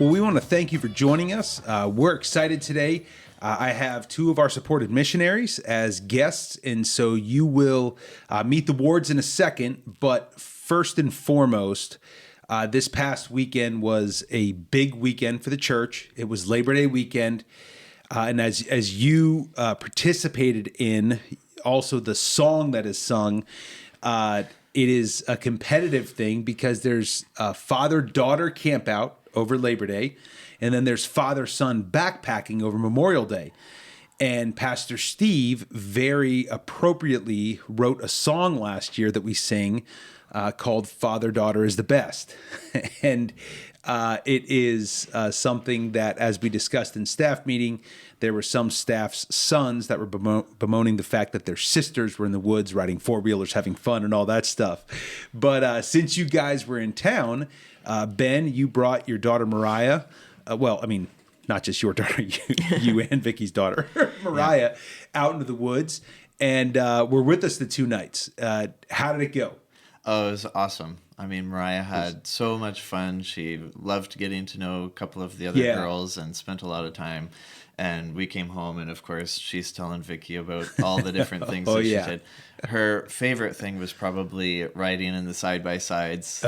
Well, we want to thank you for joining us. We're excited today. I have two of our supported missionaries as guests, and so you will meet the Wards in a second. But first and foremost, this past weekend was a big weekend for the church. It was Labor Day weekend, and as you participated in also the song that is sung, it is a competitive thing because there's a father-daughter campout over Labor Day, and then there's father-son backpacking over Memorial Day. And Pastor Steve very appropriately wrote a song last year that we sing called Father Daughter is the Best. And it is something that, as we discussed in staff meeting, there were some staff's sons that were bemoaning the fact that their sisters were in the woods riding four-wheelers, having fun and all that stuff. But since you guys were in town, Ben, you brought your daughter Mariah. Not just your daughter, you and Vicky's daughter, Mariah, out into the woods, and were with us the 2 nights. How did it go? Oh, it was awesome. I mean, Mariah had so much fun. She loved getting to know a couple of the other girls and spent a lot of time. And we came home, and of course, she's telling Vicky about all the different things she did. Her favorite thing was probably riding in the side-by-sides.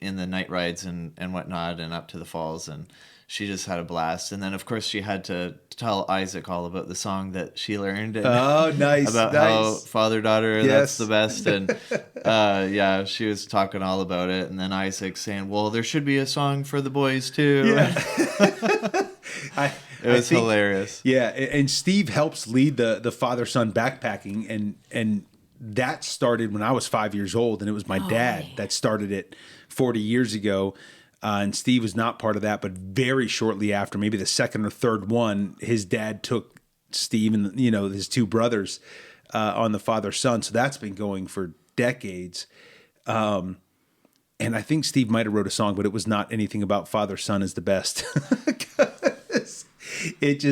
In the night rides and whatnot, and up to the falls, and she just had a blast. And then, of course, she had to tell Isaac all about the song that she learned. And about how father-daughter, that's the best. And she was talking all about it. And then Isaac saying, well, there should be a song for the boys, too. Yeah. It was hilarious. Yeah, and Steve helps lead the father-son backpacking, and that started when I was 5 years old, and it was my dad that started it 40 years ago. And Steve was not part of that, but very shortly after, maybe the second or third one, his dad took Steve and his 2 brothers on the father-son. So that's been going for decades. And I think Steve might have wrote a song, but it was not anything about father-son is the best. It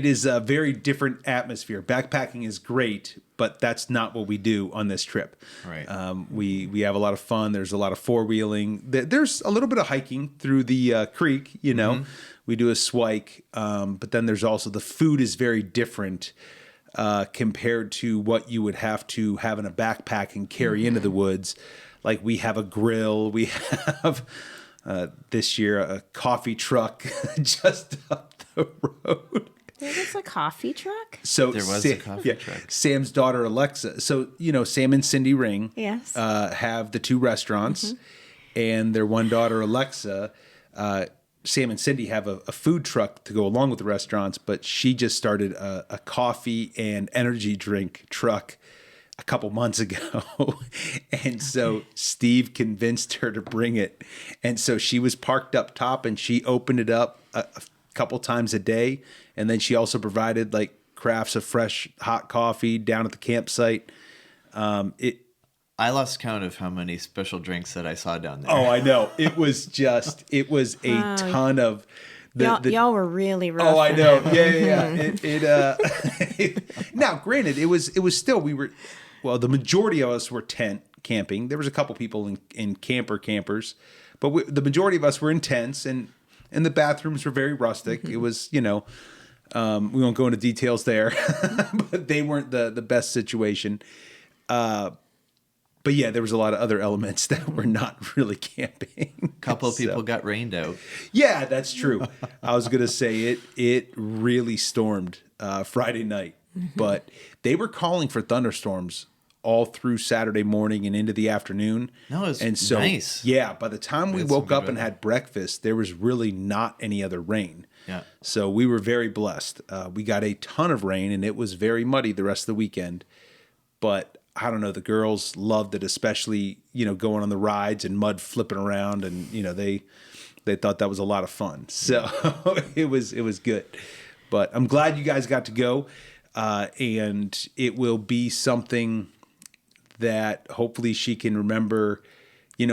is a very different atmosphere. Backpacking is great, but that's not what we do on this trip. Right. We have a lot of fun. There's a lot of four-wheeling. There's a little bit of hiking through the creek, Mm-hmm. We do a swike, but then there's also the food is very different compared to what you would have to have in a backpack and carry into the woods. Like we have a grill. We have... this year, a coffee truck just up the road. There was a coffee truck? So there was a coffee truck. Sam's daughter, Alexa. So, Sam and Cindy Ring have the 2 restaurants, and their one daughter, Alexa, Sam and Cindy have a food truck to go along with the restaurants, but she just started a coffee and energy drink truck a couple months ago. And so Steve convinced her to bring it. And so she was parked up top, and she opened it up a couple times a day. And then she also provided like crafts of fresh hot coffee down at the campsite. I lost count of how many special drinks that I saw down there. Oh, I know. It was a ton of y'all were really rough. Oh, I know. Yeah. Now, granted, it was still, the majority of us were tent camping. There was a couple people in campers, but the majority of us were in tents, and the bathrooms were very rustic. It was, we won't go into details there, but they weren't the best situation. But yeah, there was a lot of other elements that were not really camping. A couple of people got rained out. Yeah, that's true. I was going to say it really stormed Friday night, but they were calling for thunderstorms all through Saturday morning and into the afternoon. No, it was nice. Yeah, by the time we woke up and had breakfast, there was really not any other rain. Yeah. So we were very blessed. We got a ton of rain, and it was very muddy the rest of the weekend. But I don't know, the girls loved it, especially, going on the rides and mud flipping around, and, they thought that was a lot of fun. So it was good. But I'm glad you guys got to go, and it will be something that hopefully she can remember,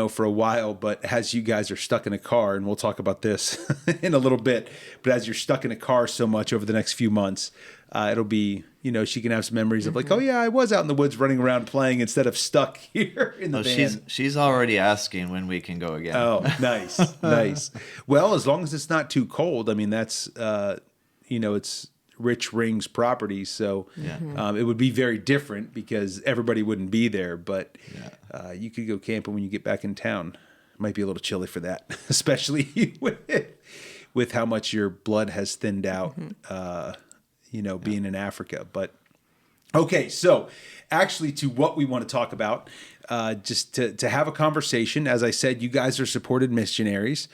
for a while. But as you guys are stuck in a car, and we'll talk about this in a little bit, but as you're stuck in a car so much over the next few months, it'll be, she can have some memories of like, oh yeah, I was out in the woods running around playing instead of stuck here in the van. She's already asking when we can go again. Oh, nice, nice. Well, as long as it's not too cold. I mean, that's it's Rich Ring's property, so it would be very different because everybody wouldn't be there. But you could go camping when you get back in town. It might be a little chilly for that, especially with how much your blood has thinned out. Being in Africa. But okay, so actually to what we want to talk about, just to have a conversation. As I said, you guys are supported missionaries.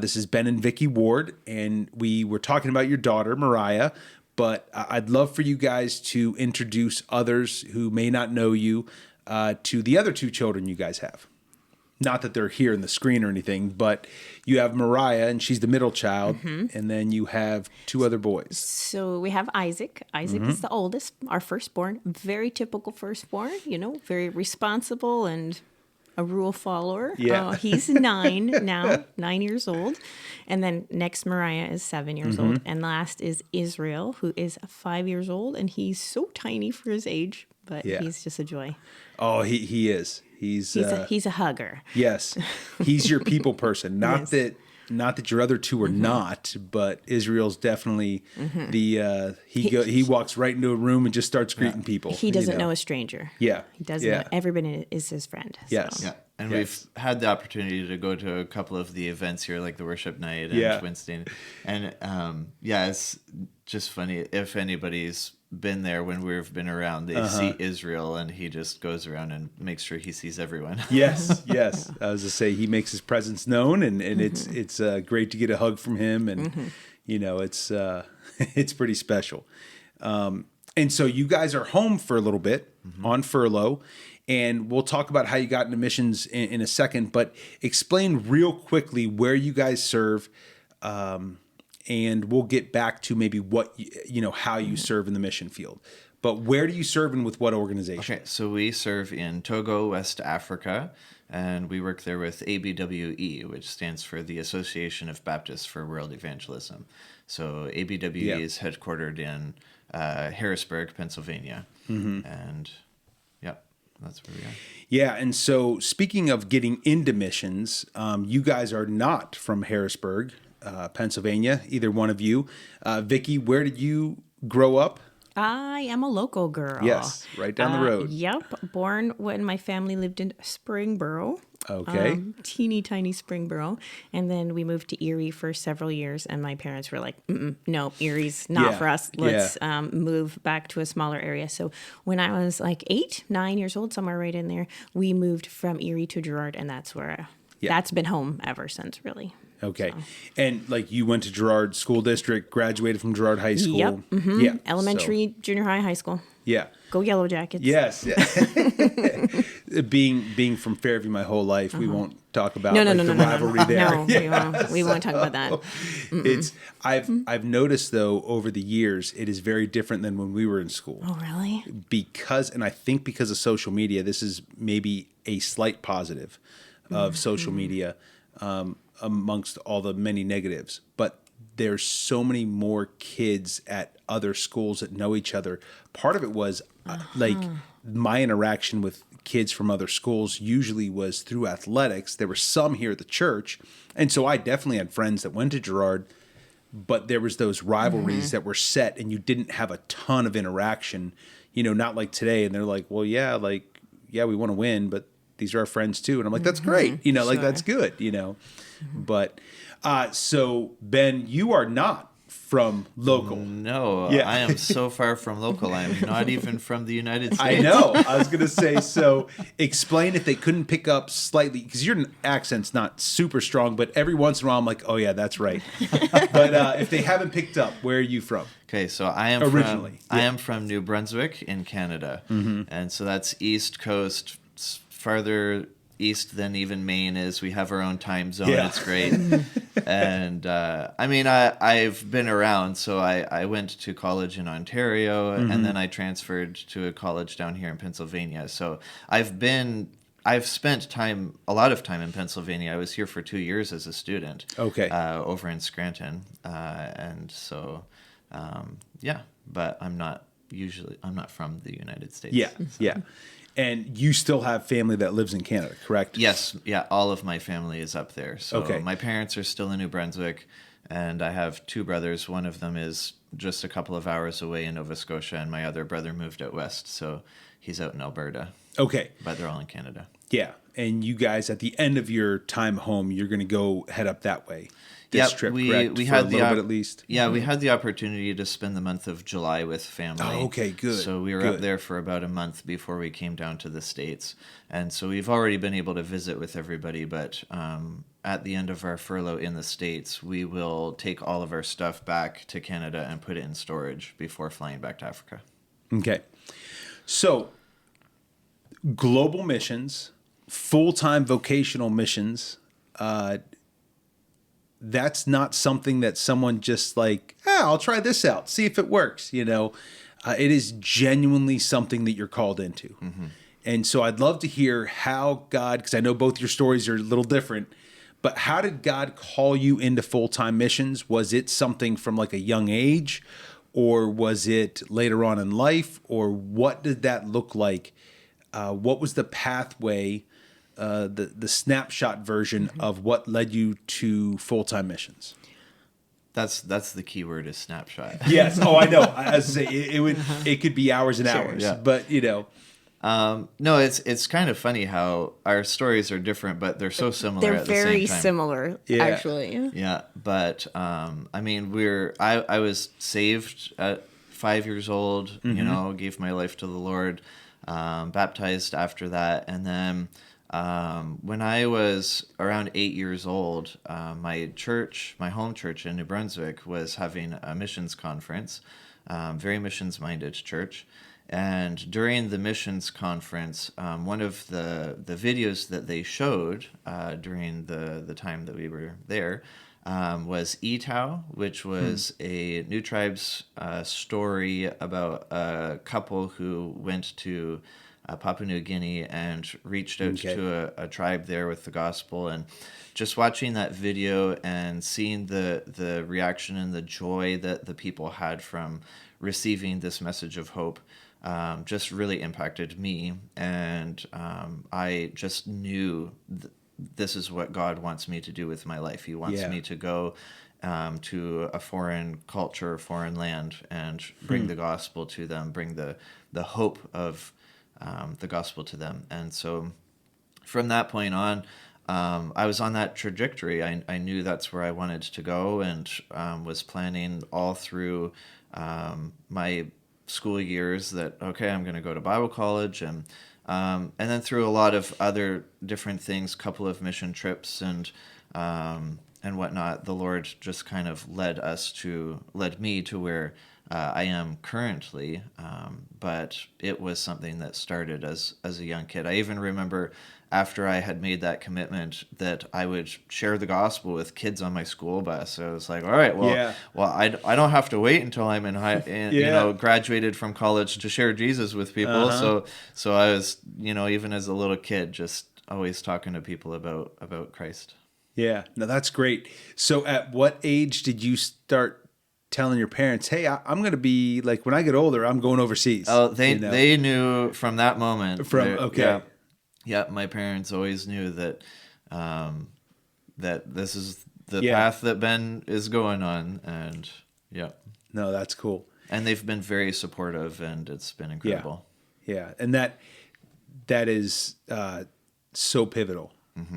This is Ben and Vicky Ward, and we were talking about your daughter, Mariah, but I'd love for you guys to introduce others who may not know you to the other two children you guys have. Not that they're here in the screen or anything, but you have Mariah, and she's the middle child, and then you have two other boys. So we have Isaac. Isaac is the oldest, our firstborn. Very typical firstborn, very responsible and a rule follower. Yeah. He's 9 now, 9 years old. And then next, Mariah is 7 years old. And last is Israel, who is 5 years old, and he's so tiny for his age, but he's just a joy. Oh, he is. He's a hugger. Yes, he's your people person. Not that your other two are not, but Israel's definitely he walks right into a room and just starts greeting people. He doesn't know a stranger. Yeah, he doesn't know. Everybody is his friend. Yes, so. Yeah. And we've had the opportunity to go to a couple of the events here, like the worship night and Wednesday. And it's just funny. If anybody's been there when we've been around, they see Israel, and he just goes around and makes sure he sees everyone. yes. I was to say he makes his presence known, and it's great to get a hug from him, and it's pretty special. And so you guys are home for a little bit on furlough. And we'll talk about how you got into missions in a second, but explain real quickly where you guys serve, and we'll get back to maybe what how you serve in the mission field. But where do you serve and with what organization? Okay, so we serve in Togo, West Africa, and we work there with ABWE, which stands for the Association of Baptists for World Evangelism. So ABWE is headquartered in Harrisburg, Pennsylvania, and that's where we are. Yeah, and so speaking of getting into missions, you guys are not from Harrisburg, Pennsylvania, either one of you. Vicky, where did you grow up? I am a local girl. Yes, right down the road. Yep, born when my family lived in Springboro. Okay. Teeny tiny Springboro. And then we moved to Erie for several years, and my parents were like, no, Erie's not for us. Let's move back to a smaller area. So when I was like 8, 9 years old, somewhere right in there, we moved from Erie to Girard, and that's where that's been home ever since, really. Okay. So. And like you went to Girard School District, graduated from Girard High School. Yep. Yeah. Elementary, junior high, high school. Yeah. Go Yellow Jackets. Yes. Being from Fairview my whole life, we won't talk about the rivalry there. No, we won't talk about that. It's I've noticed though over the years it is very different than when we were in school. Oh, really? Because of social media, this is maybe a slight positive of social media amongst all the many negatives, but there's so many more kids at other schools that know each other. Part of it was like my interaction with kids from other schools usually was through athletics. There were some here at the church, and so I definitely had friends that went to Girard, but there was those rivalries that were set, and you didn't have a ton of interaction, not like today. And they're like, well, we want to win, but these are our friends too. And I'm like, that's great. That's good, But so Ben, you are not from local. No, I am so far from local. I'm not even from the United States. I know. I was going to say, so explain if they couldn't pick up slightly, because your accent's not super strong, but every once in a while I'm like, oh yeah, that's right. But if they haven't picked up, where are you from? Okay, so I am from New Brunswick in Canada. And so that's East Coast, farther east than even Maine is. We have our own time zone. Yeah. It's great. And I've been around. So I went to college in Ontario, and then I transferred to a college down here in Pennsylvania. So I've spent a lot of time in Pennsylvania. I was here for 2 years as a student. Okay. Over in Scranton. And so Yeah, but I'm not from the United States. Yeah, so. yeah. And you still have family that lives in Canada, correct? Yes, yeah, all of my family is up there. So Okay. my parents are still in New Brunswick, and I have two brothers. One of them is just a couple of hours away in Nova Scotia, and my other brother moved out west, so he's out in Alberta. Okay. But they're all in Canada. Yeah. And you guys, at the end of your time home, you're going to go head up that way. This trip, correct? We For had a little bit at least. Yeah, we had the opportunity to spend the month of July with family. Oh, okay, good. So we were up there for about a month before we came down to the States. And so we've already been able to visit with everybody, but at the end of our furlough in the States, we will take all of our stuff back to Canada and put it in storage before flying back to Africa. Okay. So, global missions, full-time vocational missions, that's not something that someone just like, I'll try this out, see if it works. It is genuinely something that you're called into. Mm-hmm. And so I'd love to hear how God, because I know both your stories are a little different, but how did God call you into full-time missions? Was it something from like a young age, or was it later on in life, or what did that look like? What was the pathway, the snapshot version of what led you to full-time missions? That's the key word is snapshot. Yes. Oh, I know. As I say, it could be hours and hours, yeah. but No, it's kind of funny how our stories are different, but they're so similar. They're at the same very time. similar, Yeah. actually. Yeah, but I mean, I was saved at 5 years old. Mm-hmm. Gave my life to the Lord, baptized after that, and then when I was around 8 years old, my home church in New Brunswick, was having a missions conference, very missions-minded church. And during the missions conference, one of the videos that they showed during the time that we were there was Etau, which was a New Tribes story about a couple who went to Papua New Guinea and reached out to a tribe there with the gospel. And just watching that video and seeing the reaction and the joy that the people had from receiving this message of hope just really impacted me. And I just knew this is what God wants me to do with my life. He wants me to go to a foreign culture, foreign land, and bring the gospel to them, bring the hope of the gospel to them. And so from that point on, I was on that trajectory. I knew that's where I wanted to go, and was planning all through my school years that, okay, I'm going to go to Bible college, and then through a lot of other different things, couple of mission trips and whatnot, the Lord just kind of led me to where I am currently. But it was something that started as a young kid. I even remember after I had made that commitment that I would share the gospel with kids on my school bus. So I was like, all right, well, I don't have to wait until I'm graduated from college to share Jesus with people. Uh-huh. So I was, even as a little kid, just always talking to people about Christ. Yeah, no, that's great. So at what age did you start telling your parents, hey, I'm going to be like, when I get older, I'm going overseas? Oh, they knew from that moment. Yeah, my parents always knew that that this is the path that Ben is going on, and No, that's cool. And they've been very supportive, and it's been incredible. Yeah, and that is so pivotal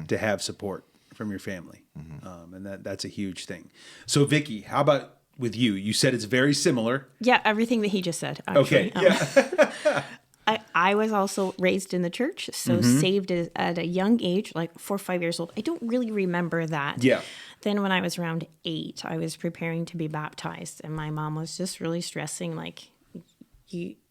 to have support from your family, and that's a huge thing. So, Vicky, how about with you? You said it's very similar. Yeah, everything that he just said. Actually. Okay. I was also raised in the church, so saved at a young age, like 4 or 5 years old. I don't really remember that. Yeah. Then when I was around 8, I was preparing to be baptized, and my mom was just really stressing, like,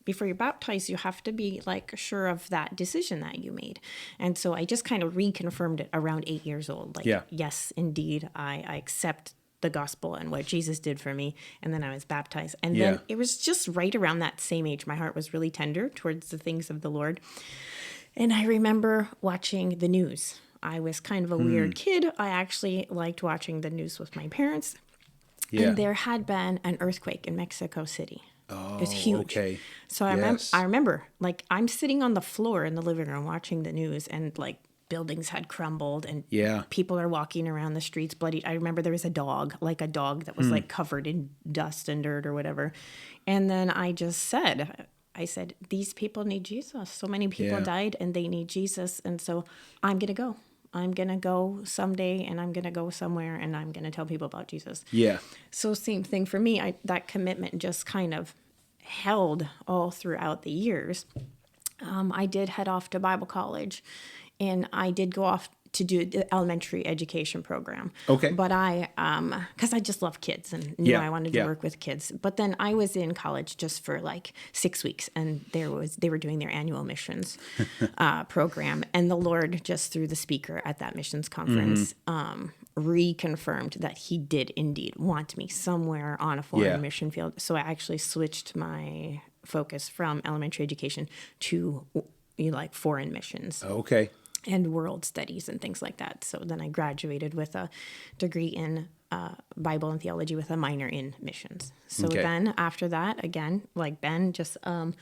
before you're baptized, you have to be like sure of that decision that you made. And so I just kind of reconfirmed it around 8 years old. Like, yes, indeed, I accept the gospel and what Jesus did for me. And then I was baptized. And then it was just right around that same age. My heart was really tender towards the things of the Lord. And I remember watching the news. I was kind of a weird kid. I actually liked watching the news with my parents. Yeah. And there had been an earthquake in Mexico City. Oh, It was huge. okay. So I remember, like, I'm sitting on the floor in the living room watching the news, and like buildings had crumbled, and Yeah. people are walking around the streets bloody. I remember there was a dog that was like covered in dust and dirt or whatever. And then I said, these people need Jesus. So many people Yeah. died and they need Jesus. And so I'm going to go. I'm going to go someday, and I'm going to go somewhere, and I'm going to tell people about Jesus. Yeah. So same thing for me. That commitment just kind of held all throughout the years. I did head off to Bible college, and I did go off to do the elementary education program. Okay. But because I just love kids and knew I wanted to work with kids. But then I was in college just for like 6 weeks, and they were doing their annual missions program, and the Lord just through the speaker at that missions conference reconfirmed that He did indeed want me somewhere on a foreign mission field. So I actually switched my focus from elementary education to like foreign missions. Okay. And world studies and things like that. So then I graduated with a degree in Bible and theology with a minor in missions. So then after that, again, like Ben, just a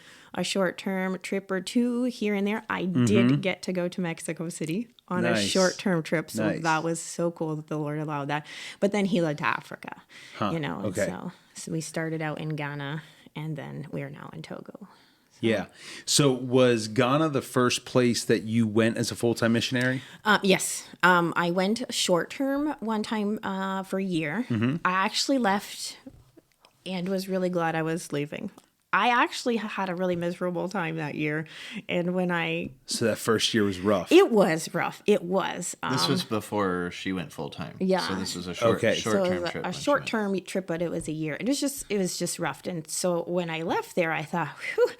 short-term trip or two here and there. I did get to go to Mexico City on a short-term trip. So that was so cool that the Lord allowed that. But then He led to Africa, and so we started out in Ghana, and then we are now in Togo. Yeah. So was Ghana the first place that you went as a full-time missionary? Yes. I went short-term one time for a year. I actually left and was really glad I was leaving. I actually had a really miserable time that year. And So that first year was rough. It was rough. It was. This was before she went full-time. Yeah. So this was a short-term trip. A short-term trip, but it was a year. It was just rough. And so when I left there, I thought, whew,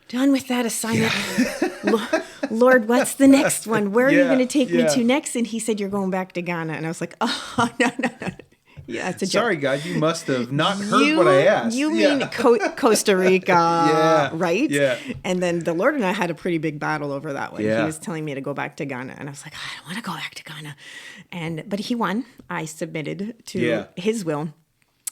done with that assignment. Lord, what's the next one? Where are you going to take me to next? And He said, you're going back to Ghana. And I was like, oh, no. Yeah, it's a joke. Sorry, God, you must have not heard what I asked. You mean Costa Rica, right? Yeah. And then the Lord and I had a pretty big battle over that one. Yeah. He was telling me to go back to Ghana. And I was like, I don't want to go back to Ghana. But He won. I submitted to His will,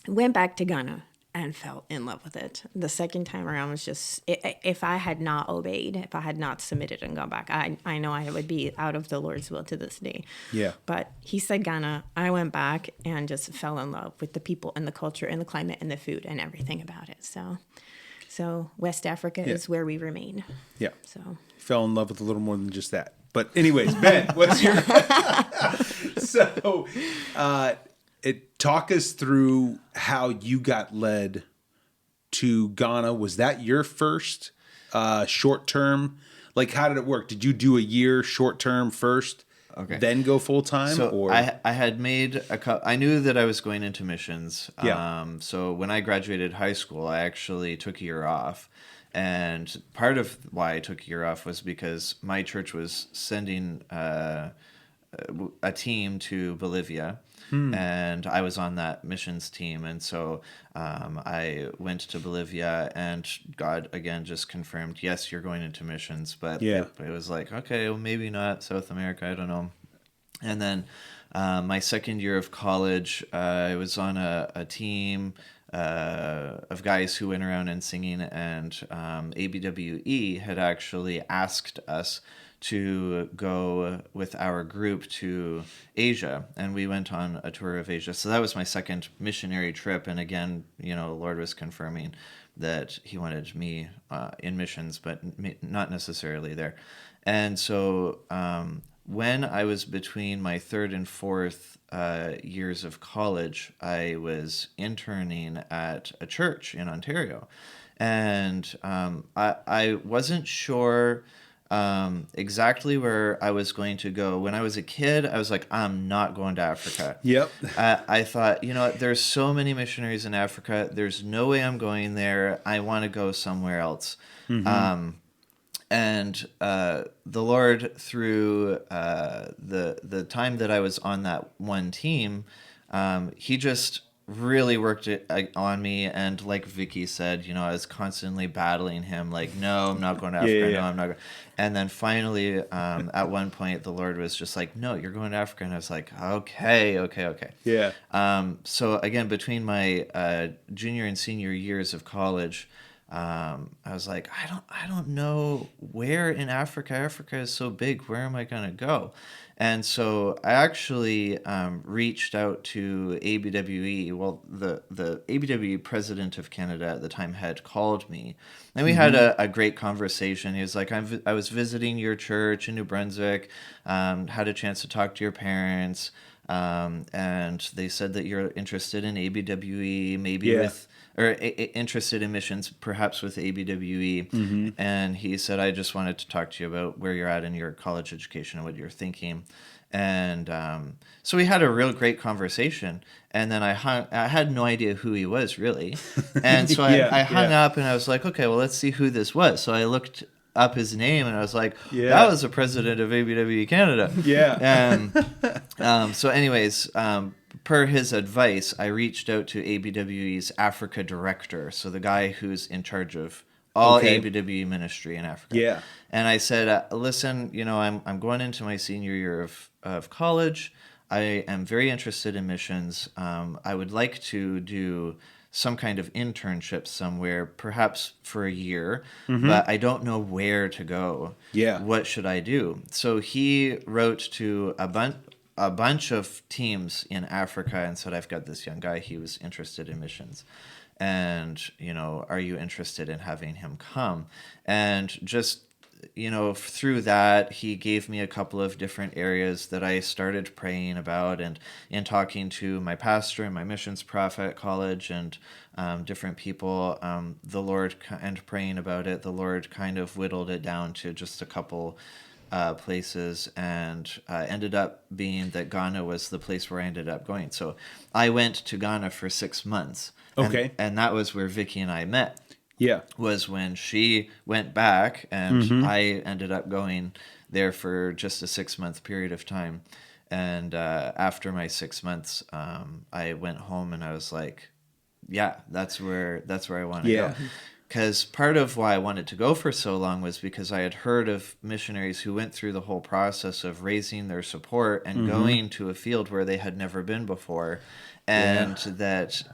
went back to Ghana, and fell in love with it. The second time around was just, if I had not obeyed, if I had not submitted and gone back, I know I would be out of the Lord's will to this day. Yeah. But He said Ghana, I went back and just fell in love with the people and the culture and the climate and the food and everything about it. So West Africa is where we remain. Yeah. So fell in love with a little more than just that. But anyways, Ben, what's your... So... talk us through how you got led to Ghana. Was that your first short term? Like, how did it work? Did you do a year short term first, then go full time? So I had made I knew that I was going into missions. So when I graduated high school, I actually took a year off. And part of why I took a year off was because my church was sending a team to Bolivia. And I was on that missions team. And so I went to Bolivia, and God, again, just confirmed, yes, you're going into missions. But it was like, okay, well, maybe not South America. I don't know. And then my second year of college, I was on a team of guys who went around and singing. And ABWE had actually asked us to go with our group to Asia, and we went on a tour of Asia. So that was my second missionary trip, and again, the Lord was confirming that He wanted me in missions, but not necessarily there. And so when I was between my third and fourth years of college, I was interning at a church in Ontario, and I wasn't sure exactly where I was going to go. When I was a kid, I was like, I'm not going to Africa. Yep. I thought, there's so many missionaries in Africa. There's no way I'm going there. I want to go somewhere else. And the Lord, through the time that I was on that one team, He just really worked it on me. And like Vicky said, I was constantly battling him, like, no, I'm not going to Africa. No, I'm not going. And then finally, at one point, the Lord was just like, no, you're going to Africa. And I was like, okay. Yeah. So again, between my junior and senior years of college, I was like, I don't know where in Africa. Africa is so big. Where am I going to go? And so I actually reached out to ABWE. Well, the ABWE president of Canada at the time had called me, and we had a great conversation. He was like, I was visiting your church in New Brunswick, had a chance to talk to your parents, and they said that you're interested in ABWE, maybe with... or interested in missions, perhaps with ABWE. And he said, I just wanted to talk to you about where you're at in your college education and what you're thinking. And so we had a real great conversation. And then I had no idea who he was, really. And so I hung up, and I was like, okay, well, let's see who this was. So I looked up his name, and I was like, that was the president of ABWE Canada. And so anyways... per his advice, I reached out to ABWE's Africa director, so the guy who's in charge of all ABWE ministry in Africa. Yeah. And I said, listen, I'm going into my senior year of college. I am very interested in missions. I would like to do some kind of internship somewhere, perhaps for a year, but I don't know where to go. Yeah. What should I do? So he wrote to a bunch of teams in Africa and said, I've got this young guy, he was interested in missions. And, are you interested in having him come? And just, through that, he gave me a couple of different areas that I started praying about. And in talking to my pastor and my missions prophet at college and different people, the Lord, and praying about it, the Lord kind of whittled it down to just a couple places, and ended up being that Ghana was the place where I ended up going. So I went to Ghana for 6 months. And that was where Vicky and I met. Yeah. Was when she went back, and I ended up going there for just a 6-month period of time. And after my 6 months, I went home, and I was like, yeah, that's where I want to go. Because part of why I wanted to go for so long was because I had heard of missionaries who went through the whole process of raising their support and going to a field where they had never been before, and that,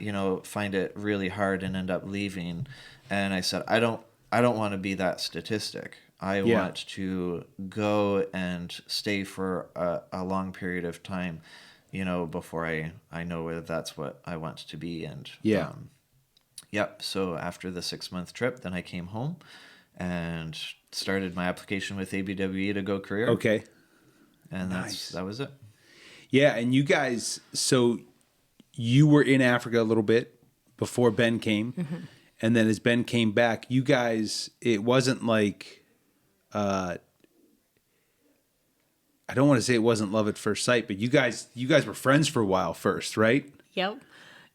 find it really hard and end up leaving. And I said, I don't want to be that statistic. I want to go and stay for a long period of time, before I know whether that's what I want to be. And so after the 6-month trip, then I came home and started my application with ABWE to go career. Okay. And that was it. Yeah, and you guys, so you were in Africa a little bit before Ben came. And then as Ben came back, you guys, it wasn't like, I don't want to say it wasn't love at first sight, but you guys were friends for a while first, right? Yep.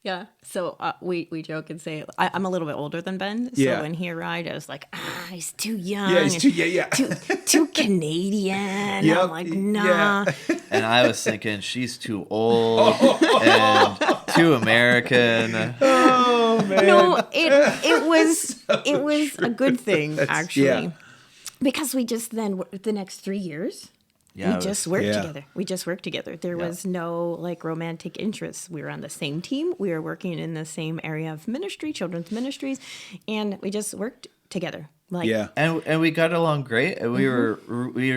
Yeah. So we joke and say I'm a little bit older than Ben. So when he arrived, I was like, he's too young. Yeah, he's too Canadian. Yep. I'm like, nah. Yeah. And I was thinking she's too old and too American. Oh man. No, it was a good thing actually, because we just then the next 3 years. We just worked together. There was no romantic interests. We were on the same team. We were working in the same area of ministry, children's ministries, and we just worked together. And we got along great. And we were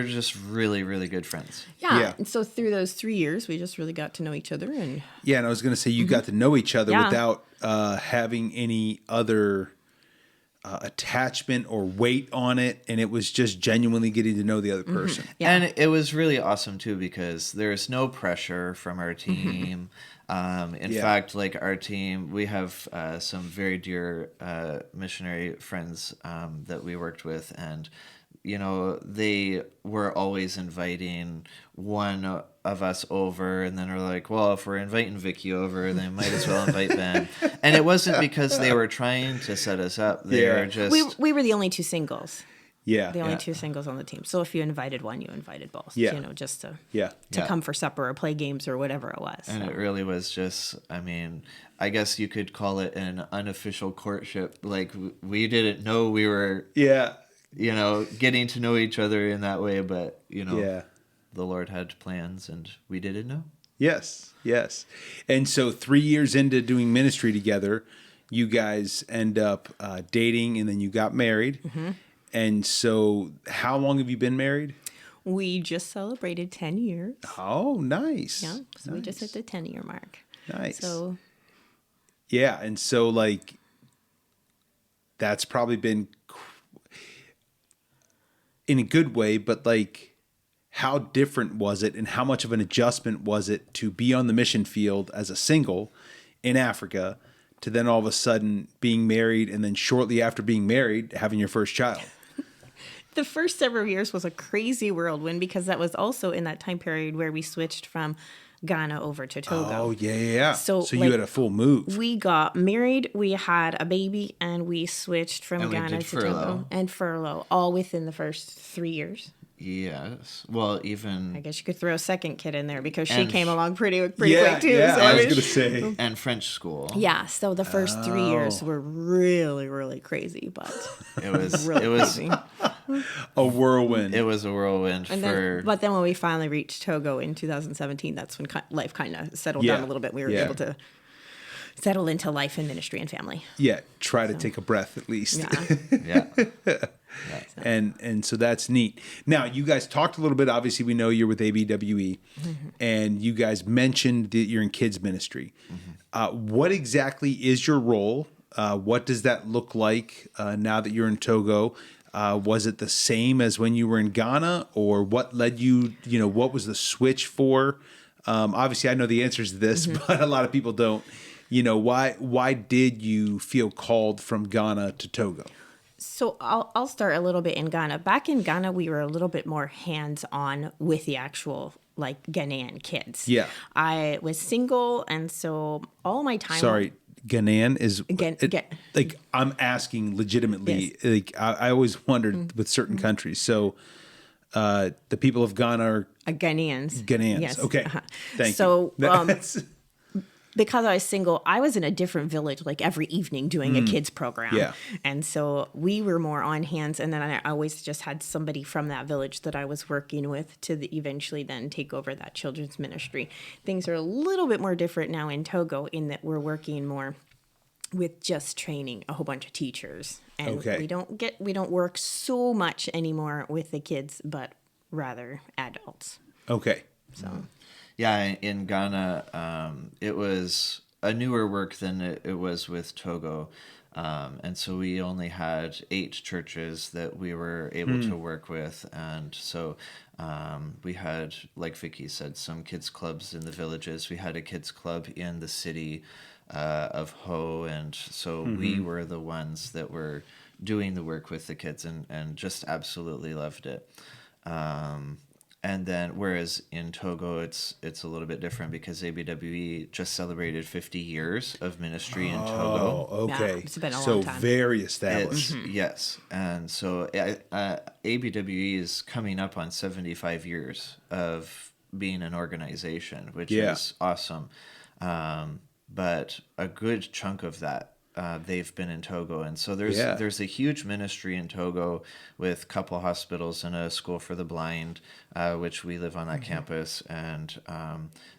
just really, really good friends. Yeah. And so through those 3 years, we just really got to know each other. And I was going to say you got to know each other without having any other attachment or weight on it, and it was just genuinely getting to know the other person. And it was really awesome too, because there's no pressure from our team. In fact, our team, we have some very dear missionary friends that we worked with, and they were always inviting one of us over, and then are like, well, if we're inviting Vicky over, then might as well invite Ben. And it wasn't because they were trying to set us up. They were just... We were the only two singles. Yeah. The only two singles on the team. So if you invited one, you invited both. Yeah. You know, just to Yeah. come for supper or play games or whatever it was. And it really was just, I mean, I guess you could call it an unofficial courtship. Like, we didn't know we were, Yeah. getting to know each other in that way, but, Yeah. the Lord had plans and we didn't know. Yes. Yes. And so 3 years into doing ministry together, you guys end up dating, and then you got married. And so how long have you been married? We just celebrated 10 years. Oh, nice. Yeah. So Nice. we just hit the 10-year mark. Nice. So Yeah. And so, like, that's probably been in a good way, but like, how different was it, and how much of an adjustment was it to be on the mission field as a single in Africa to then all of a sudden being married, and then shortly after being married, having your first child? the first several years was a crazy whirlwind because that was also in that time period where we switched from Ghana over to Togo. Oh, yeah. So like, you had a full move. We got married, we had a baby, and we switched from Ghana to Togo. And furlough, all within the first 3 years. Yes. Well, even... I guess you could throw a second kid in there because she came along pretty quick, too. Yeah, so I was going to say. And French school. Yeah, so the first 3 years were really, really crazy, but it was crazy. A whirlwind. It was a whirlwind But then when we finally reached Togo in 2017, that's when life kind of settled down a little bit. We were able to settle into life and ministry and family. Yeah, try to take a breath at least. Yeah. And so that's neat. Now, you guys talked a little bit. Obviously, we know you're with ABWE, and you guys mentioned that you're in kids ministry. What exactly is your role? What does that look like now that you're in Togo? Was it the same as when you were in Ghana, or what led you? What was the switch for? Obviously, I know the answers to this, but a lot of people don't. Why did you feel called from Ghana to Togo? So I'll start a little bit in Ghana. Back in Ghana, we were a little bit more hands-on with the actual Ghanaian kids. Yeah. I was single, and so all my time. Sorry, Ghanaian is I'm asking legitimately. Yes. Like I always wondered with certain countries. So the people of Ghana are Ghanaians. Ghanaians. Yes. Okay. Thank you. So because I was single, I was in a different village every evening doing a kids program. Yeah. And so we were more on hands. And then I always just had somebody from that village that I was working with to eventually then take over that children's ministry. Things are a little bit more different now in Togo in that we're working more with just training a whole bunch of teachers. And we don't work so much anymore with the kids, but rather adults. Okay. So... Yeah, in Ghana, it was a newer work than it was with Togo. And so we only had 8 churches that we were able to work with. And so we had, like Vicky said, some kids clubs in the villages. We had a kids club in the city of Ho. And so we were the ones that were doing the work with the kids and just absolutely loved it. And then, whereas in Togo, it's a little bit different because ABWE just celebrated 50 years of ministry in Togo. Oh, okay. Yeah, it's been a long time. So very established. Yes. And so ABWE is coming up on 75 years of being an organization, which is awesome. But a good chunk of that, they've been in Togo, and so there's a huge ministry in Togo with a couple hospitals and a school for the blind, which we live on that campus. And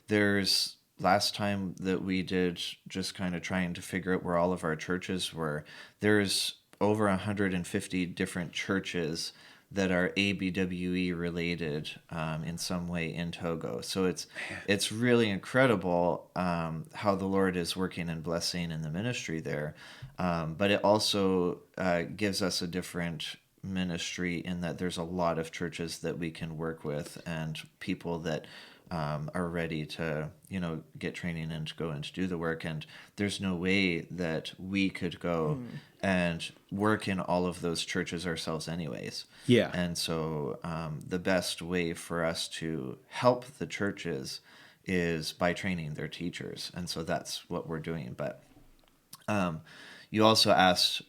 there's last time that we did just kind of trying to figure out where all of our churches were. There's over 150 different churches that are ABWE related in some way in Togo. So it's really incredible how the Lord is working and blessing in the ministry there. But it also gives us a different ministry in that there's a lot of churches that we can work with and people that are ready to, get training and to go and to do the work. And there's no way that we could go and work in all of those churches ourselves anyways. Yeah. And so the best way for us to help the churches is by training their teachers. And so that's what we're doing. But you also asked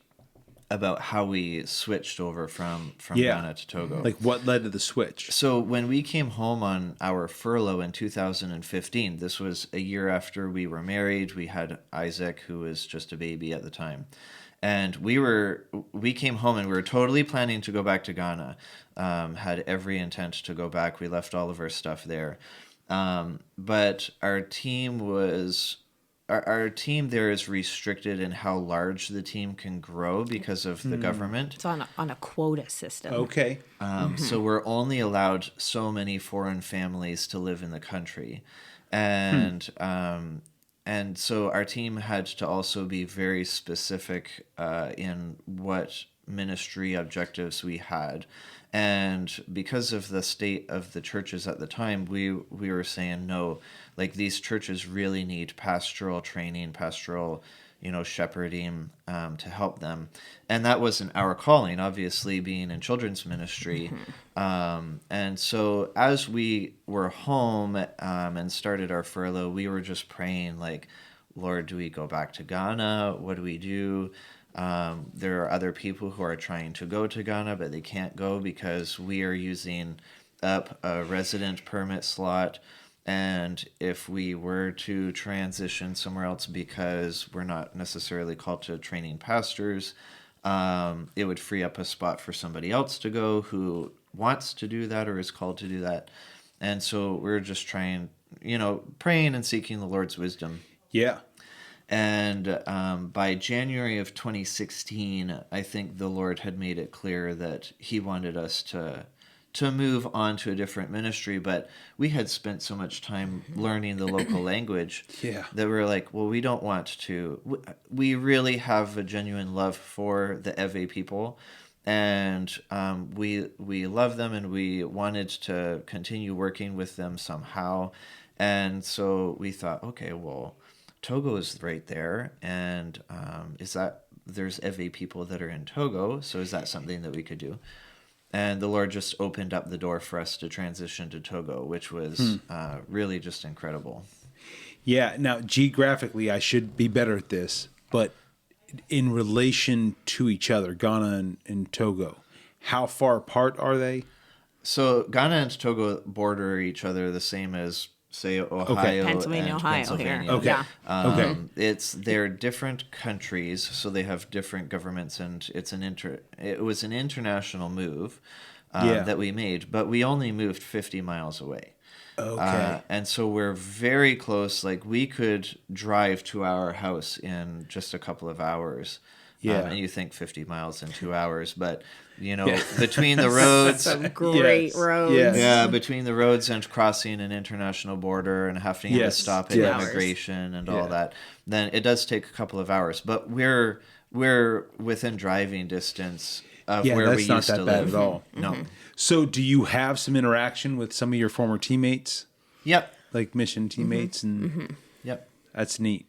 about how we switched over from Yeah. Ghana to Togo. Like what led to the switch? So when we came home on our furlough in 2015, this was a year after we were married. We had Isaac, who was just a baby at the time. And we came home and we were totally planning to go back to Ghana. Had every intent to go back. We left all of our stuff there. But our team there is restricted in how large the team can grow because of the government. It's on a quota system. Okay. So we're only allowed so many foreign families to live in the country. And so our team had to also be very specific in what ministry objectives we had. And because of the state of the churches at the time, we were saying, no, like these churches really need pastoral training, pastoral, shepherding to help them. And that wasn't our calling, obviously, being in children's ministry. And so as we were home and started our furlough, we were just praying like, Lord, do we go back to Ghana? What do we do? There are other people who are trying to go to Ghana, but they can't go because we are using up a resident permit slot. And if we were to transition somewhere else because we're not necessarily called to training pastors, it would free up a spot for somebody else to go who wants to do that or is called to do that. And so we're just trying, praying and seeking the Lord's wisdom. Yeah. And by January of 2016, I think the Lord had made it clear that he wanted us to move on to a different ministry, but we had spent so much time learning the local language that we were like, well, we don't want to. We really have a genuine love for the Ewe people, and we love them, and we wanted to continue working with them somehow. And so we thought, okay, well, Togo is right there, and there's Ewe people that are in Togo, so is that something that we could do? And the Lord just opened up the door for us to transition to Togo, which was really just incredible. Yeah. Now, geographically, I should be better at this, but in relation to each other, Ghana and Togo, how far apart are they? So Ghana and Togo border each other the same as, say, Ohio Pennsylvania, and Ohio Pennsylvania. here. Okay. Yeah. They're different countries, so they have different governments, and it was an international move that we made, but we only moved 50 miles away. Okay. And so we're very close. Like we could drive to our house in just a couple of hours. Yeah. And you think 50 miles in 2 hours, but between the roads, Some great roads. Yes. yeah, between the roads and crossing an international border and having to stop at immigration and all that, then it does take a couple of hours. But we're within driving distance of where we used to live. That's not that bad at all. No. So do you have some interaction with some of your former teammates? Yep. Like mission teammates? And Yep. that's neat.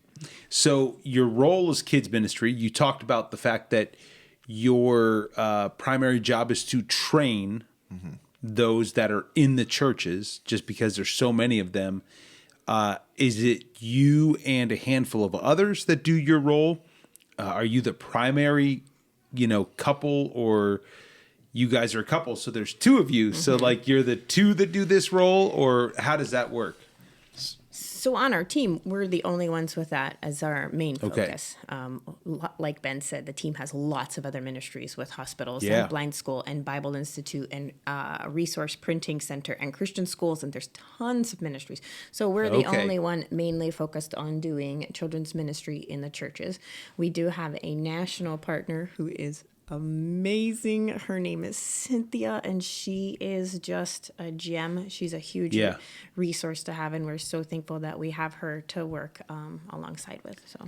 So your role as kids ministry, you talked about the fact that your primary job is to train those that are in the churches, just because there's so many of them. Is it you and a handful of others that do your role? Are you the primary, couple, or you guys are a couple, so there's two of you? So like you're the two that do this role, or how does that work? So on our team, we're the only ones with that as our main focus. Like Ben said, the team has lots of other ministries with hospitals and blind school and Bible Institute and resource printing center and Christian schools, and there's tons of ministries. So we're the only one mainly focused on doing children's ministry in the churches. We do have a national partner who is amazing. Her name is Cynthia, and she is just a gem. She's a huge resource to have, and we're so thankful that we have her to work alongside with. So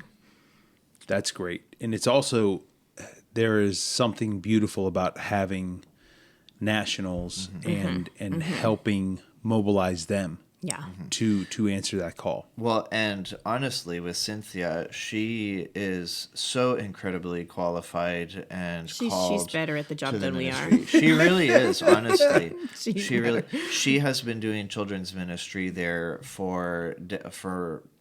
that's great. And it's also, there is something beautiful about having nationals and helping mobilize them to answer that call. Well, and honestly, with Cynthia, she is so incredibly qualified and called. She's better at the job than we are. She really is, honestly. She has been doing children's ministry there for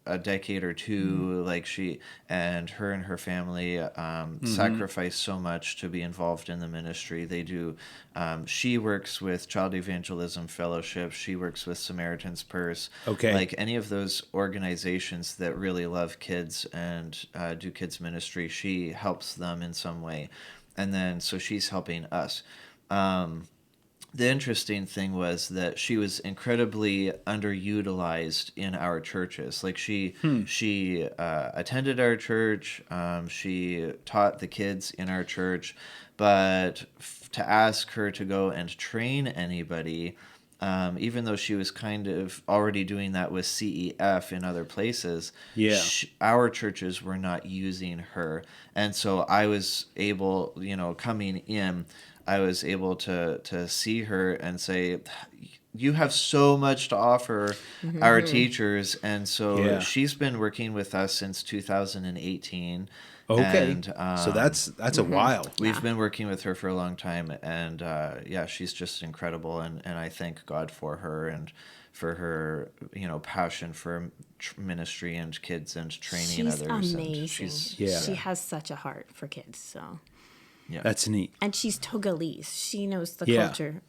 a decade or two. Like she and her family sacrifice so much to be involved in the ministry. They do. She works with Child Evangelism Fellowship. She works with Samaritan's Purse. Okay. Like any of those organizations that really love kids and do kids ministry, she helps them in some way. And then so she's helping us. The interesting thing was that she was incredibly underutilized in our churches. Like she attended our church, she taught the kids in our church, but to ask her to go and train anybody, even though she was kind of already doing that with CEF in other places, our churches were not using her. And so I was able, coming in, I was able to see her and say, you have so much to offer our teachers. And so she's been working with us since 2018. Okay. And, so that's a while. We've been working with her for a long time. And she's just incredible. And I thank God for her and for her, passion for ministry and kids and training she's others. Amazing. She has such a heart for kids. So. Yeah. That's neat. And she's Togolese. She knows the culture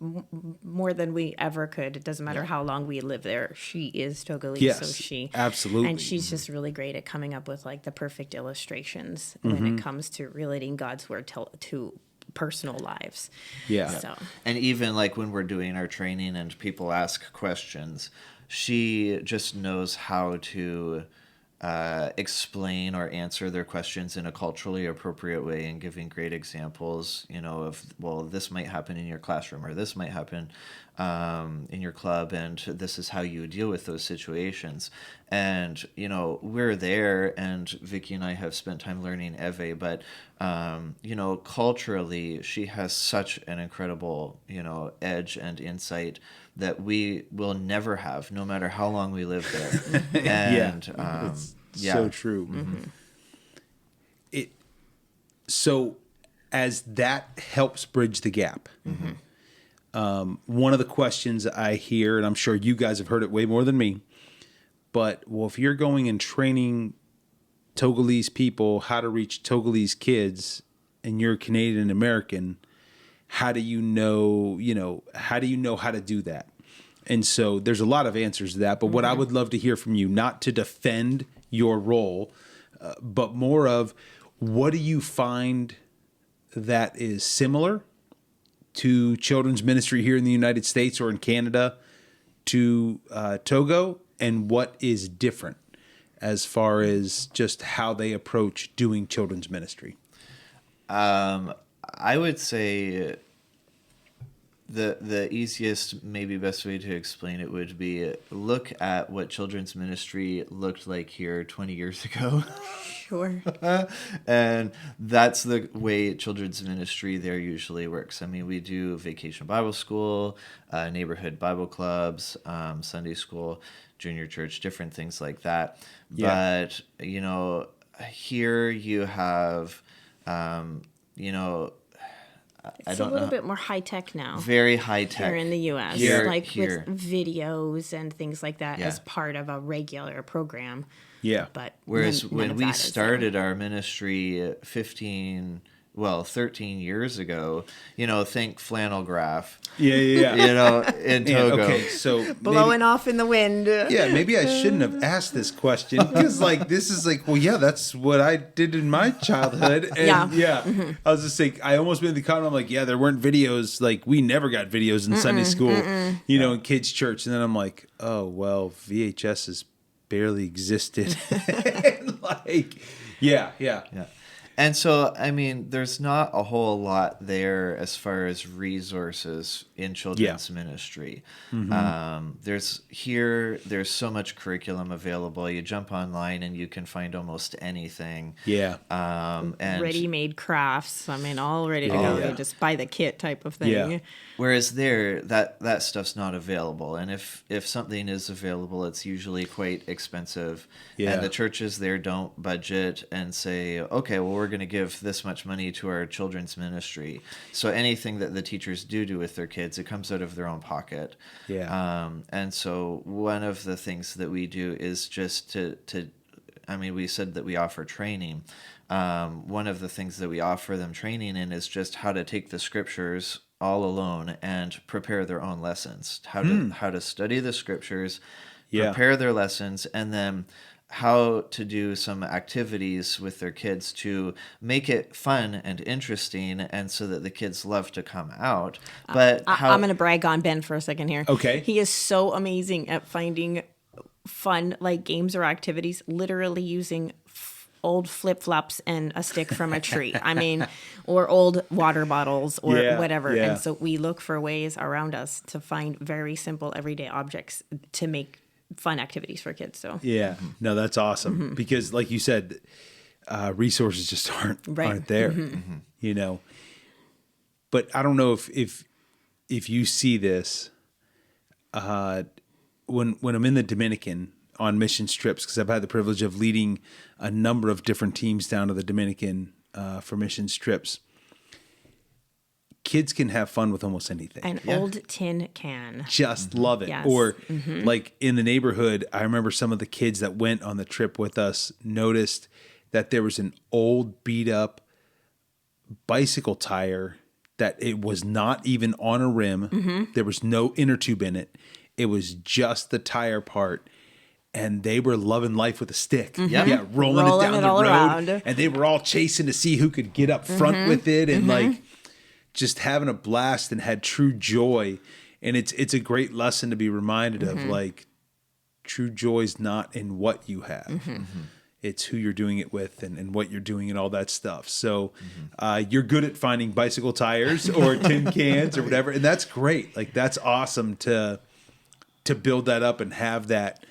more than we ever could. It doesn't matter how long we live there. She is Togolese. Yes, so absolutely. And she's just really great at coming up with like the perfect illustrations when it comes to relating God's word to personal lives. Yeah. So. And even like when we're doing our training and people ask questions, she just knows how to explain or answer their questions in a culturally appropriate way and giving great examples, of, well, this might happen in your classroom or this might happen in your club, and this is how you deal with those situations. And, we're there, and Vicky and I have spent time learning Eve, but, culturally, she has such an incredible, edge and insight that we will never have, no matter how long we live there. And so true. So as that helps bridge the gap, one of the questions I hear, and I'm sure you guys have heard it way more than me, but if you're going and training Togolese people how to reach Togolese kids, and you're Canadian American, how do you know how to do that? And so there's a lot of answers to that. But what I would love to hear from you, not to defend your role, but more of what do you find that is similar to children's ministry here in the United States or in Canada to Togo, and what is different as far as just how they approach doing children's ministry? I would say the easiest, maybe best way to explain it would be look at what children's ministry looked like here 20 years ago. Sure. And that's the way children's ministry there usually works. I mean, we do Vacation Bible School, neighborhood Bible clubs, Sunday school, junior church, different things like that. Yeah. But, here you have, It's a little bit more high tech now. Very high tech. Here in the U.S. Here. With videos and things like that as part of a regular program. Yeah. But whereas none when of we that is started our ministry 13 years ago, think flannel graph. Yeah. In Togo. Okay, so blowing off in the wind. Yeah, maybe I shouldn't have asked this question because, this is that's what I did in my childhood. And I was just saying, I almost made the comment. I'm like, there weren't videos. We never got videos in Sunday school, in kids' church. And then I'm like, oh well, VHS has barely existed. Yeah. And so, I mean, there's not a whole lot there as far as resources in children's ministry. There's so much curriculum available. You jump online and you can find almost anything. Yeah. And ready-made crafts. I mean, all ready to go. You just buy the kit type of thing. Yeah. Whereas there, that stuff's not available. And if something is available, it's usually quite expensive. Yeah. And the churches there don't budget and say, okay, well, we're we're going to give this much money to our children's ministry. So anything that the teachers do with their kids, it comes out of their own pocket. Yeah. And so one of the things that we do is just to I mean, we said that we offer training. One of the things that we offer them training in is just how to take the scriptures all alone and prepare their own lessons, how to study the scriptures, prepare their lessons, and then how to do some activities with their kids to make it fun and interesting, and so that the kids love to come out. But I'm going to brag on Ben for a second here. Okay. He is so amazing at finding fun, like games or activities, literally using old flip-flops and a stick from a tree. I mean, or old water bottles or whatever. Yeah. And so we look for ways around us to find very simple everyday objects to make fun activities for kids. So no, that's awesome because, like you said, resources just aren't there. You know, but I don't know if you see this when I'm in the Dominican on mission trips, because I've had the privilege of leading a number of different teams down to the Dominican for mission trips. Kids can have fun with almost anything. An old tin can. Just love it. Yes. Or like in the neighborhood, I remember some of the kids that went on the trip with us noticed that there was an old beat up bicycle tire that it was not even on a rim. There was no inner tube in it. It was just the tire part. And they were loving life with a stick. Yeah, rolling it down the road. Around. And they were all chasing to see who could get up front with it, and like just having a blast, and had true joy. And it's a great lesson to be reminded of, like, true joy is not in what you have. It's who you're doing it with, and what you're doing, and all that stuff. So you're good at finding bicycle tires or tin cans or whatever. And that's great. Like, that's awesome to build that up and have that.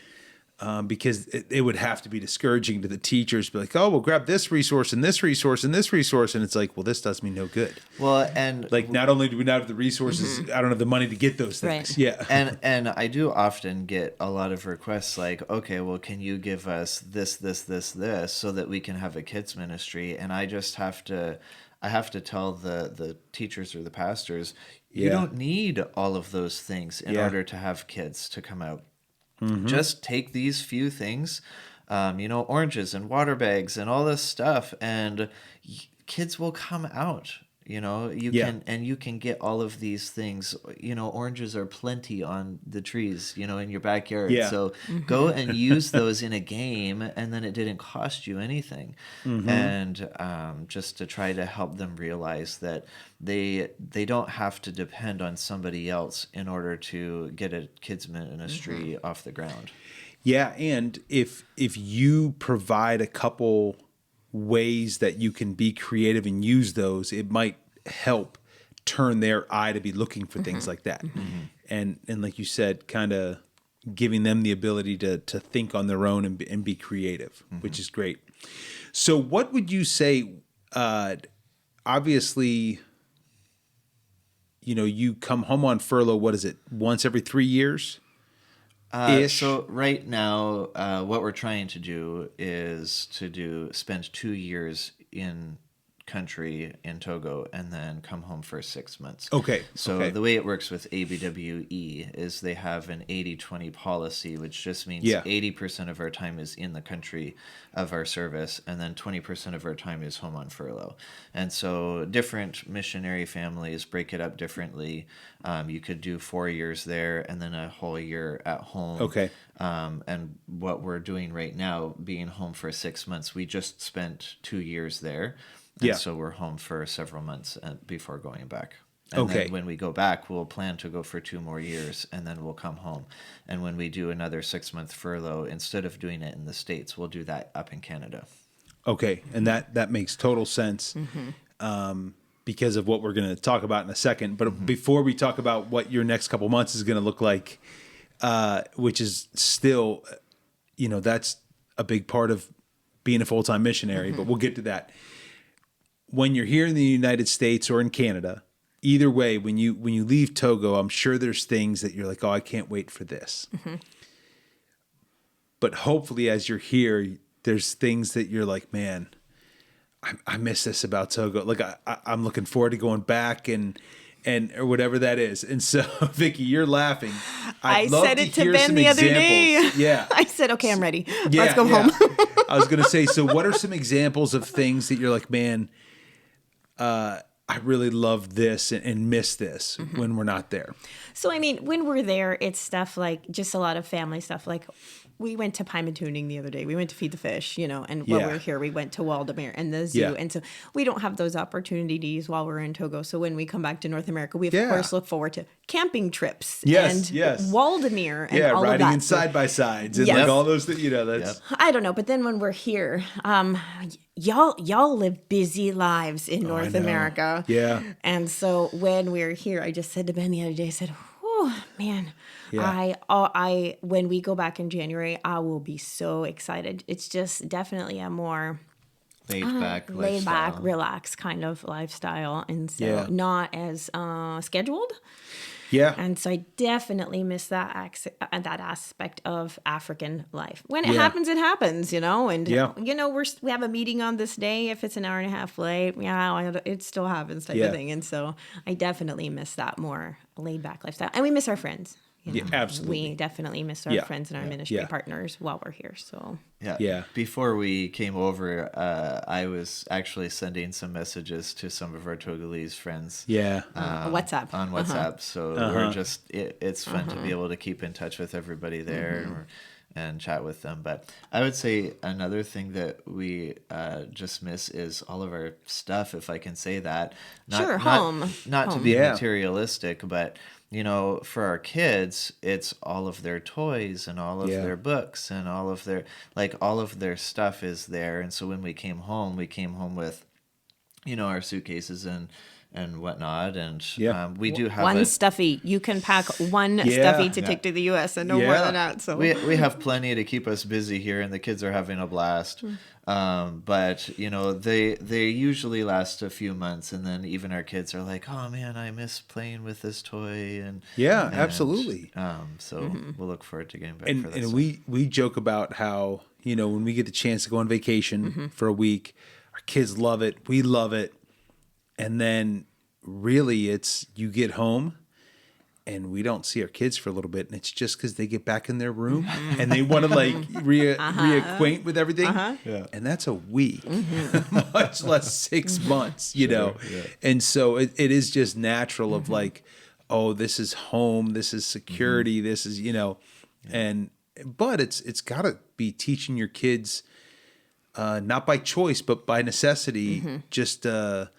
Because it would have to be discouraging to the teachers, be like, oh, we'll grab this resource and this resource and this resource. And it's like, well, this does me no good. Well, and like, not only do we not have the resources, I don't have the money to get those things. Right. Yeah. and I do often get a lot of requests like, okay, well, can you give us this, so that we can have a kids ministry? And I just have to tell the teachers or the pastors, you don't need all of those things in order to have kids to come out. Just take these few things, oranges and water bags and all this stuff, and kids will come out. You can get all of these things. Oranges are plenty on the trees, in your backyard. Yeah. So go and use those in a game, and then it didn't cost you anything. And just to try to help them realize that they don't have to depend on somebody else in order to get a kids ministry off the ground. Yeah, and if you provide a couple ways that you can be creative and use those, it might help turn their eye to be looking for things like that. And like you said, kind of giving them the ability to think on their own and be creative, which is great. So what would you say, obviously, you come home on furlough, what is it, once every 3 years? So right now, what we're trying to do is spend 2 years in country in Togo and then come home for 6 months. Okay. So the way it works with ABWE is they have an 80-20 policy, which just means 80% of our time is in the country of our service, and then 20% of our time is home on furlough. And so different missionary families break it up differently. You could do 4 years there and then a whole year at home. Okay. And what we're doing right now, being home for 6 months, we just spent 2 years there. And so we're home for several months before going back. And then when we go back, we'll plan to go for 2 more years, and then we'll come home. And when we do another 6-month furlough, instead of doing it in the States, we'll do that up in Canada. Okay, and that makes total sense because of what we're going to talk about in a second. But before we talk about what your next couple months is going to look like, which is still, that's a big part of being a full-time missionary, but we'll get to that. When you're here in the United States or in Canada, either way, when you leave Togo, I'm sure there's things that you're like, oh, I can't wait for this. But hopefully as you're here, there's things that you're like, man, I miss this about Togo. Like I'm looking forward to going back and or whatever that is. And so, Vicky, you're laughing. I said it to Ben the other day. Yeah. I said, okay, I'm ready. Yeah, Let's go home. I was going to say, so what are some examples of things that you're like, man, I really love this and miss this when we're not there? So, I mean, when we're there, it's stuff like just a lot of family stuff. Like we went to Pymatuning the other day. We went to feed the fish, and while we were here, we went to Waldemere and the zoo. Yeah. And so we don't have those opportunities while we're in Togo. So when we come back to North America, we of course look forward to camping trips and Waldemere and all of that. Riding in side-by-sides and like all those things, that's... I don't know. But then when we're here, y'all live busy lives in North America. Yeah. And so when we're here, I just said to Ben the other day, I said, oh, man, when we go back in January, I will be so excited. It's just definitely a more laid back, relaxed kind of lifestyle. And so not as scheduled. Yeah. And so I definitely miss that aspect of African life. When it happens, it happens, and, we have a meeting on this day. If it's an hour and a half late, it still happens type of thing. And so I definitely miss that more laid back lifestyle. And we miss our friends. Yeah, absolutely. We definitely miss our friends and our ministry partners while we're here. So Before we came over, I was actually sending some messages to some of our Togolese friends. WhatsApp. On WhatsApp. So we're just it's fun to be able to keep in touch with everybody there and chat with them. But I would say another thing that we just miss is all of our stuff, if I can say that. Home. Not to be materialistic, but for our kids, it's all of their toys and all of their books and all of their stuff is there. And so when we came home with, our suitcases and whatnot. And we do have one stuffy. You can pack one stuffy to take to the U.S. and no more than that. So we have plenty to keep us busy here, and the kids are having a blast. But they usually last a few months, and then even our kids are like, "Oh man, I miss playing with this toy." And absolutely. So we'll look forward to getting back for this. And we joke about how when we get the chance to go on vacation for a week, our kids love it, we love it, and then really it's you get home. And we don't see our kids for a little bit, and it's just because they get back in their room and they want to reacquaint with everything, and that's a week, much less 6 months, And so it is just natural of like, oh, this is home, this is security, this is but it's got to be teaching your kids, not by choice but by necessity, just a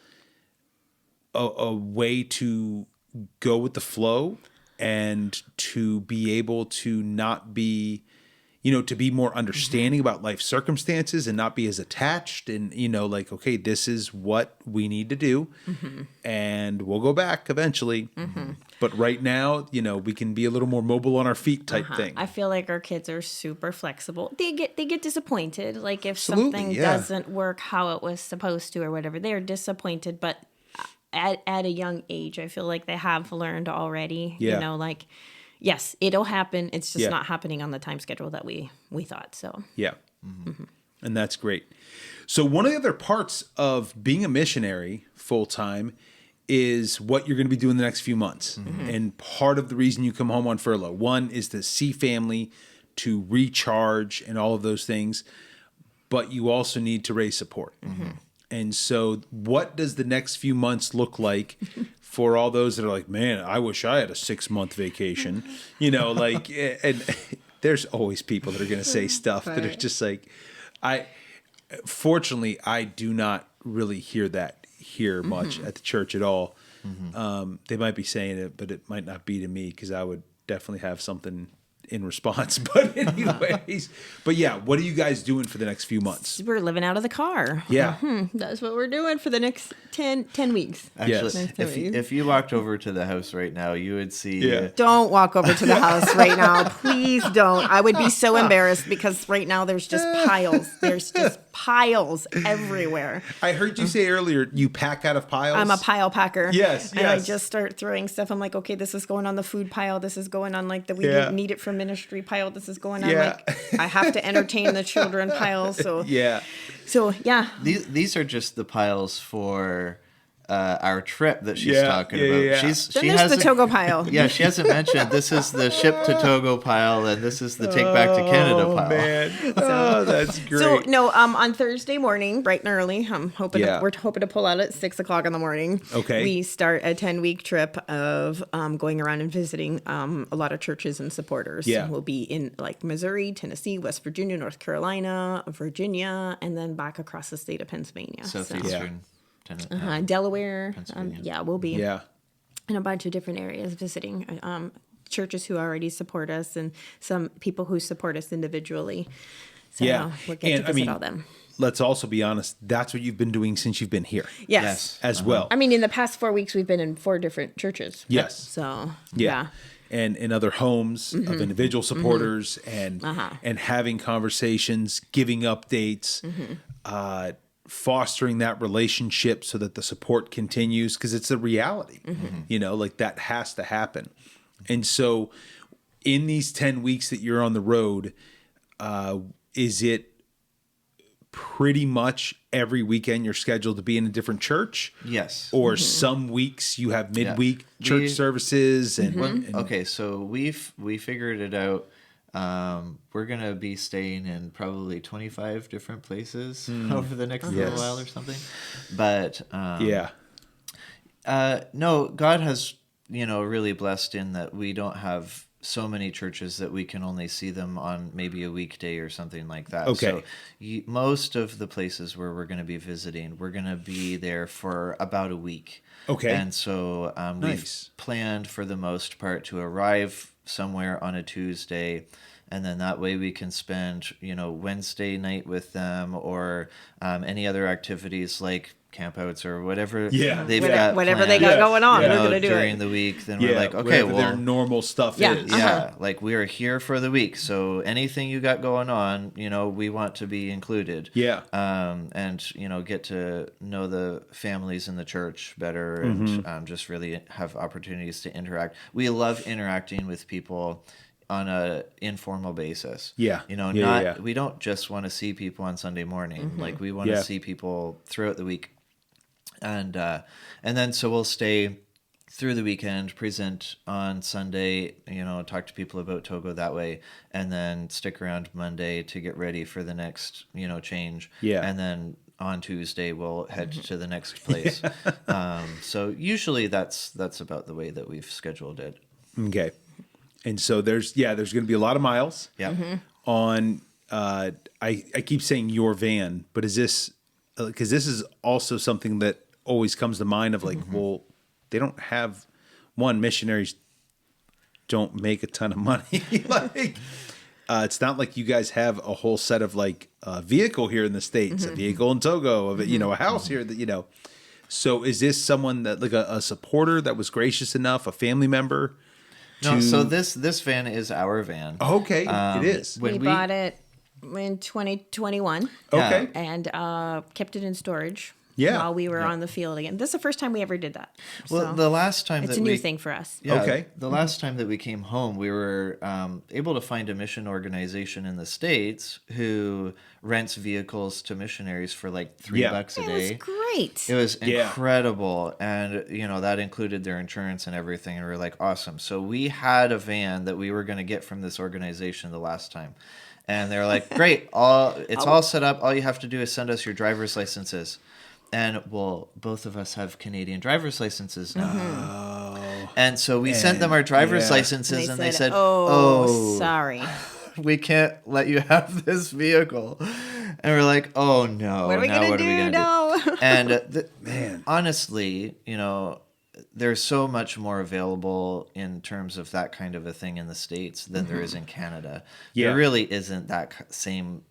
way to go with the flow and to be able to not be, to be more understanding about life circumstances and not be as attached and, okay, this is what we need to do and we'll go back eventually. But right now, we can be a little more mobile on our feet type thing. I feel like our kids are super flexible. They get disappointed. Like if something doesn't work how it was supposed to or whatever, they're disappointed, but at a young age, I feel like they have learned already, yes, it'll happen. It's just not happening on the time schedule that we thought. So, and that's great. So one of the other parts of being a missionary full time is what you're going to be doing the next few months. And part of the reason you come home on furlough, one is to see family, to recharge and all of those things, but you also need to raise support. And so what does the next few months look like for all those that are like, man, I wish I had a 6-month vacation, and there's always people that are going to say stuff that are just like, fortunately, I do not really hear that here much at the church at all. They might be saying it, but it might not be to me because I would definitely have something in response. But anyways, what are you guys doing for the next few months? We're living out of the car. That's what we're doing for the next 10 weeks. Actually, if you walked over to the house right now, you would see... Don't walk over to the house right now. Please don't. I would be so embarrassed because right now there's just piles. There's just piles everywhere. I heard you say earlier you pack out of piles. I'm a pile packer. Yes. And I just start throwing stuff. I'm like, okay, this is going on the food pile. This is going on we didn't need it from ministry pile this is going on. Yeah. Like, I have to entertain the children pile. So Yeah. So yeah. These are just the piles for our trip that she's Yeah, talking yeah, about. yeah. Then She there's the hasn't. Togo pile. Yeah, she hasn't mentioned this is the ship to Togo pile and this is the take back to Canada pile. Man. Oh, that's great. So no, on Thursday morning, bright and early, we're hoping to pull out at 6:00 in the morning. Okay. We start a 10-week trip of going around and visiting a lot of churches and supporters. Yeah. We'll be in like Missouri, Tennessee, West Virginia, North Carolina, Virginia, and then back across the state of Pennsylvania. Southeastern. Delaware. Pennsylvania. We'll be Yeah. in a bunch of different areas visiting churches who already support us and some people who support us individually. So Yeah. we'll get to visit all them. Let's also be honest. That's what you've been doing since you've been here Yes. as well. I mean, in the past 4 weeks, we've been in 4 different churches. Yes. So, Yeah. And in other homes of individual supporters and having conversations, giving updates, fostering that relationship so that the support continues because it's a reality, like that has to happen. And so in these 10 weeks that you're on the road, is it pretty much every weekend you're scheduled to be in a different church? Yes. Or some weeks you have midweek church services and okay, so we figured it out. We're gonna be staying in probably 25 different places over the next little while or something. But no, God has really blessed in that we don't have so many churches that we can only see them on maybe a weekday or something like that. Okay. So most of the places where we're going to be visiting, we're going to be there for about a week. Okay. And so Nice. we've planned for the most part to arrive somewhere on a Tuesday, and then that way we can spend Wednesday night with them or any other activities like campouts or whatever they've got whatever they planned, got going on, they're gonna do during it the week. Then we're like, okay, whatever their normal stuff is. yeah, like we are here for the week, so anything you got going on, we want to be included. Yeah. And get to know the families in the church better, and just really have opportunities to interact. We love interacting with people on a informal basis. Yeah. We don't just want to see people on Sunday morning. Like we want to see people throughout the week. And then so we'll stay through the weekend, present on Sunday, talk to people about Togo that way, and then stick around Monday to get ready for the next, change. Yeah. And then on Tuesday we'll head to the next place. So usually that's about the way that we've scheduled it. Okay. And so there's going to be a lot of miles. Yeah. On I keep saying your van, but is this because this is also something that always comes to mind of like, well, they don't have missionaries don't make a ton of money. Like it's not like you guys have a whole set of like a vehicle here in the States, a vehicle in Togo, of a house here that So is this someone that like a supporter that was gracious enough, a family member? No, so this van is our van. Okay, it is. we bought it in 2021. Okay. And kept it in storage Yeah. while we were on the field again. This is the first time we ever did that. Well, So the last time it's that a new we thing for us. Yeah, Okay. The last time that we came home, we were able to find a mission organization in the States who rents vehicles to missionaries for like $3 a It day. was great. It was Yeah. incredible. And, that included their insurance and everything. And we were like, awesome. So we had a van that we were going to get from this organization the last time. And they were like, great, it's all set up. All you have to do is send us your driver's licenses. And, well, both of us have Canadian driver's licenses now. And so we sent them our driver's licenses, and they said, oh, sorry. we can't let you have this vehicle. And we're like, oh, no. What are we going to do? No. And, man, honestly, there's so much more available in terms of that kind of a thing in the States than there is in Canada. Yeah. There really isn't that same,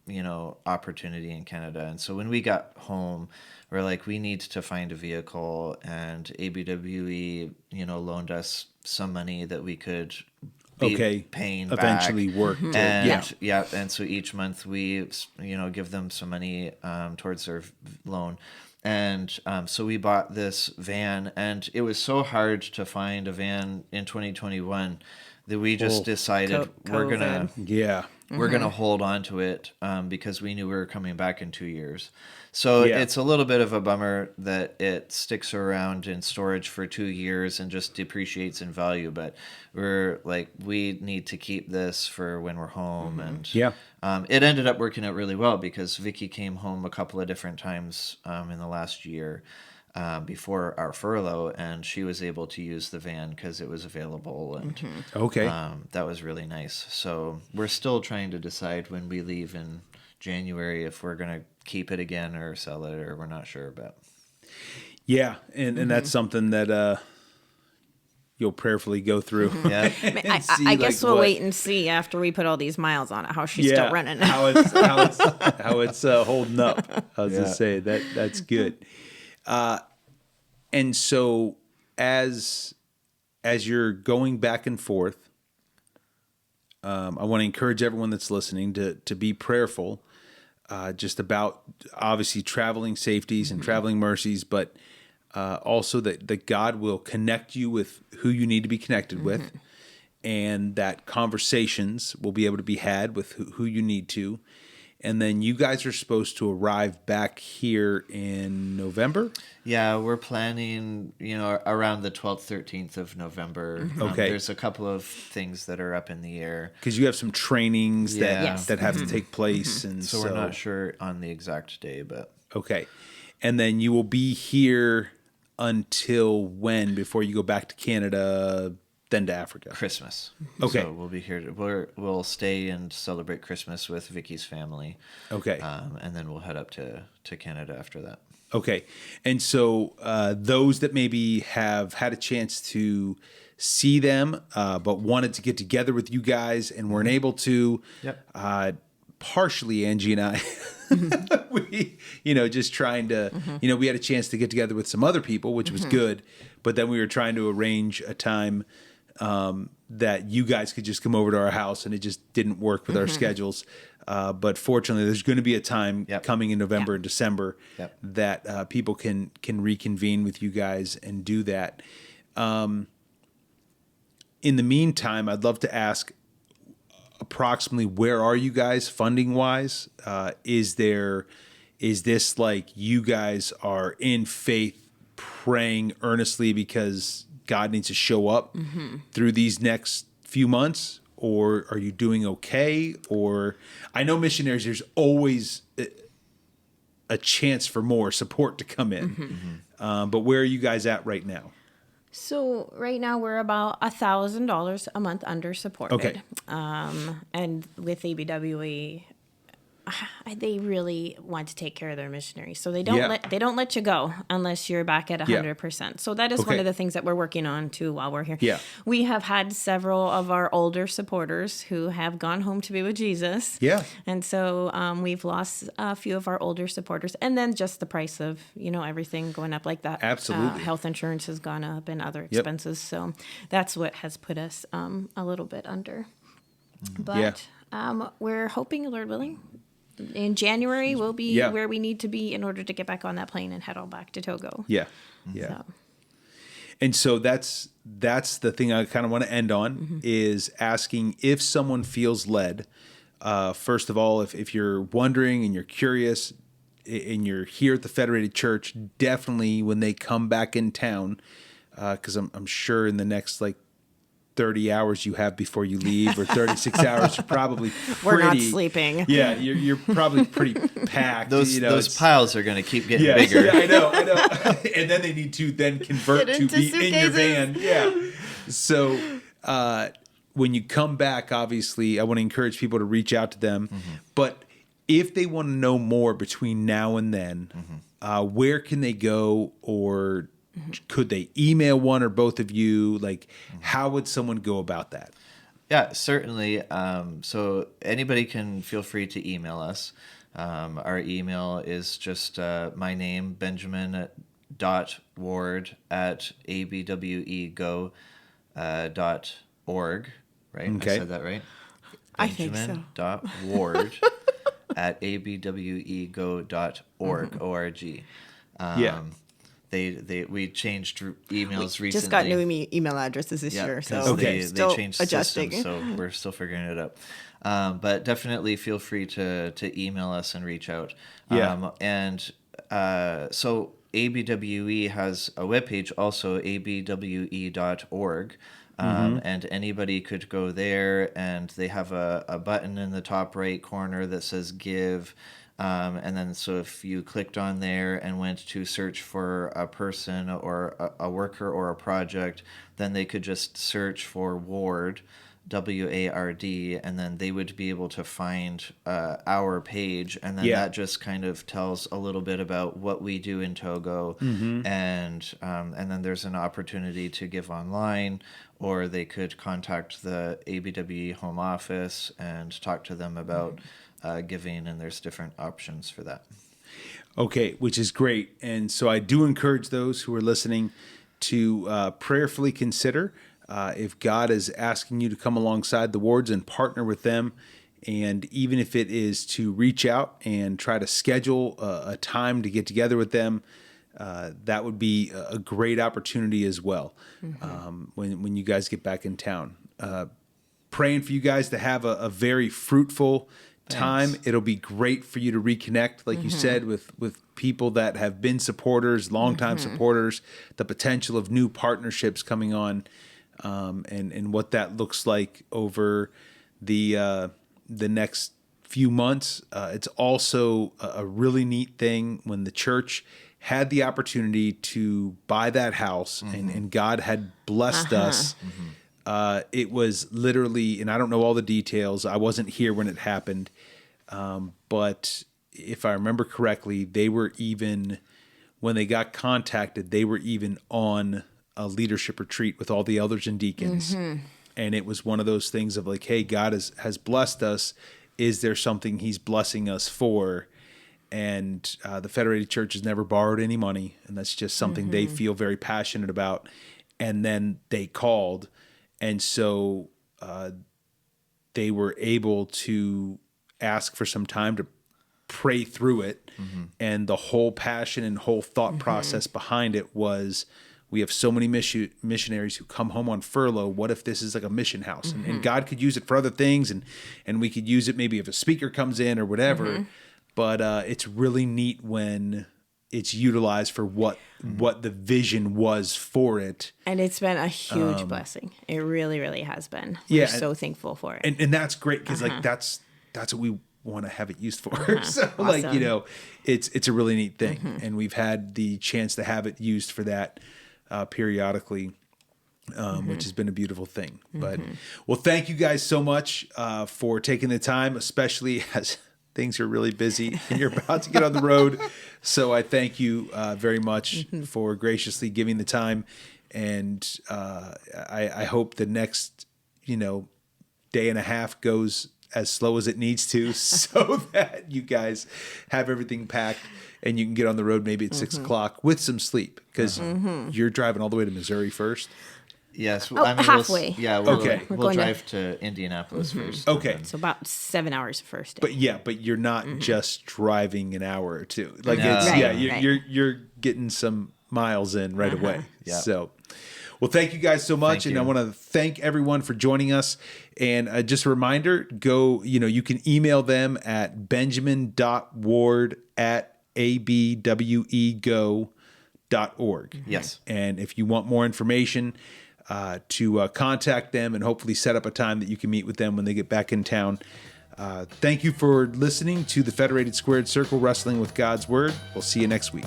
opportunity in Canada. And so when we got home, we're like, we need to find a vehicle, and ABWE, loaned us some money that we could be paying eventually back. work. And and so each month we, give them some money towards their loan. And so we bought this van, and it was so hard to find a van in 2021 that we just decided we're gonna Yeah. we're gonna hold on to it because we knew we were coming back in 2 years. So it's a little bit of a bummer that it sticks around in storage for 2 years and just depreciates in value. But we're like, we need to keep this for when we're home. And it ended up working out really well because Vicky came home a couple of different times in the last year before our furlough, and she was able to use the van because it was available. And that was really nice. So we're still trying to decide when we leave in January if we're going to keep it again or sell it, or we're not sure about. Yeah, and that's something that you'll prayerfully go through. Yeah, I guess we'll wait and see after we put all these miles on it how she's still running. how it's holding up. I was just saying that's good. And so as you're going back and forth, I want to encourage everyone that's listening to be prayerful. Just about obviously traveling safeties and traveling mercies, but also that God will connect you with who you need to be connected with, and that conversations will be able to be had with who you need to. And then you guys are supposed to arrive back here in November? Yeah, we're planning, around the 12th, 13th of November. Okay. There's a couple of things that are up in the air. Because you have some trainings that have to take place. And so we're not sure on the exact day, but... Okay. And then you will be here until when before you go back to Canada, then to Africa? Christmas. Okay. So we'll be here. We'll stay and celebrate Christmas with Vicky's family. Okay. And then we'll head up to Canada after that. Okay. And so those that maybe have had a chance to see them but wanted to get together with you guys and weren't able to, partially Angie and I, we, just trying to, we had a chance to get together with some other people, which was good. But then we were trying to arrange a time that you guys could just come over to our house, and it just didn't work with our schedules. But fortunately, there's going to be a time coming in November and December that people can reconvene with you guys and do that. In the meantime, I'd love to ask approximately where are you guys funding wise? Is this like you guys are in faith praying earnestly because God needs to show up through these next few months, or are you doing okay? Or I know missionaries, there's always a chance for more support to come in. But where are you guys at right now? So right now we're about $1,000 a month under supported. Okay. And with ABWA, they really want to take care of their missionaries, so they don't let you go unless you're back at 100%. So that is one of the things that we're working on too while we're here. Yeah, we have had several of our older supporters who have gone home to be with Jesus. Yeah, and so we've lost a few of our older supporters, and then just the price of everything going up like that. Absolutely, health insurance has gone up and other expenses. So that's what has put us a little bit under. But we're hoping, Lord willing, in January we'll be where we need to be in order to get back on that plane and head all back to Togo. Yeah. So. And so that's the thing I kind of want to end on is asking if someone feels led. First of all, if you're wondering and you're curious and you're here at the Federated Church, definitely when they come back in town, because I'm sure in the next 30 hours you have before you leave, or 36 hours, you're probably we're not sleeping. Yeah, you're probably pretty packed. Those piles are going to keep getting bigger. Yeah, I know. And then they need to convert to be suitcases in your van. Yeah. So when you come back, obviously, I want to encourage people to reach out to them. But if they want to know more between now and then, where can they go, or could they email one or both of you? How would someone go about that? Yeah, certainly. So anybody can feel free to email us. Our email is just my name, benjamin.ward@abwego.org. Right? Okay. I said that right? I think so. Benjamin.ward@abwego.org. O-R-G. we changed emails recently. Just got new email addresses this year, so they still changed adjusting. systems, so we're still figuring it out. But definitely feel free to email us and reach out. So ABWE has a webpage also, abwe.org. And anybody could go there, and they have a button in the top right corner that says give. And then so if you clicked on there and went to search for a person or a worker or a project, then they could just search for Ward, WARD, and then they would be able to find our page, and then that just kind of tells a little bit about what we do in Togo, and then there's an opportunity to give online, or they could contact the ABWE home office and talk to them about giving, and there's different options for that. Okay, which is great. And so I do encourage those who are listening to prayerfully consider if God is asking you to come alongside the wards and partner with them. And even if it is to reach out and try to schedule a time to get together with them, that would be a great opportunity as well when you guys get back in town. Praying for you guys to have a very fruitful time. Thanks. It'll be great for you to reconnect, like you said, with people that have been supporters, longtime supporters, the potential of new partnerships coming on, and what that looks like over the next few months. It's also a really neat thing when the church had the opportunity to buy that house, and God had blessed us. It was literally, and I don't know all the details, I wasn't here when it happened, but if I remember correctly, they were even, when they got contacted, they were even on a leadership retreat with all the elders and deacons. And it was one of those things of like, hey, God has blessed us. Is there something he's blessing us for? And the Federated Church has never borrowed any money, and that's just something they feel very passionate about. And then they called, and so they were able to ask for some time to pray through it. And the whole passion and whole thought process behind it was, we have so many missionaries who come home on furlough. What if this is like a mission house? And God could use it for other things, and we could use it maybe if a speaker comes in or whatever. But it's really neat when it's utilized for what the vision was for it. And it's been a huge blessing. It really, really has been. We're so thankful for it. And that's great, because like that's what we want to have it used for. So awesome. Like, you know, it's a really neat thing. And we've had the chance to have it used for that periodically, which has been a beautiful thing. But well, thank you guys so much for taking the time, especially as things are really busy and you're about to get on the road. So I thank you very much for graciously giving the time. And I hope the next, day and a half goes as slow as it needs to, so that you guys have everything packed and you can get on the road maybe at 6 o'clock with some sleep, because you're driving all the way to Missouri first. Yes, halfway. We'll drive to Indianapolis first. Okay, so about 7 hours first. But you're not just driving an hour or two. Like you're getting some miles in right away. Yeah. So, well, thank you guys so much, and I want to thank everyone for joining us. And just a reminder, go. You can email them at benjamin.ward@abwego.org. Yes, and if you want more information, to contact them and hopefully set up a time that you can meet with them when they get back in town. Thank you for listening to the Federated Squared Circle, Wrestling with God's Word. We'll see you next week.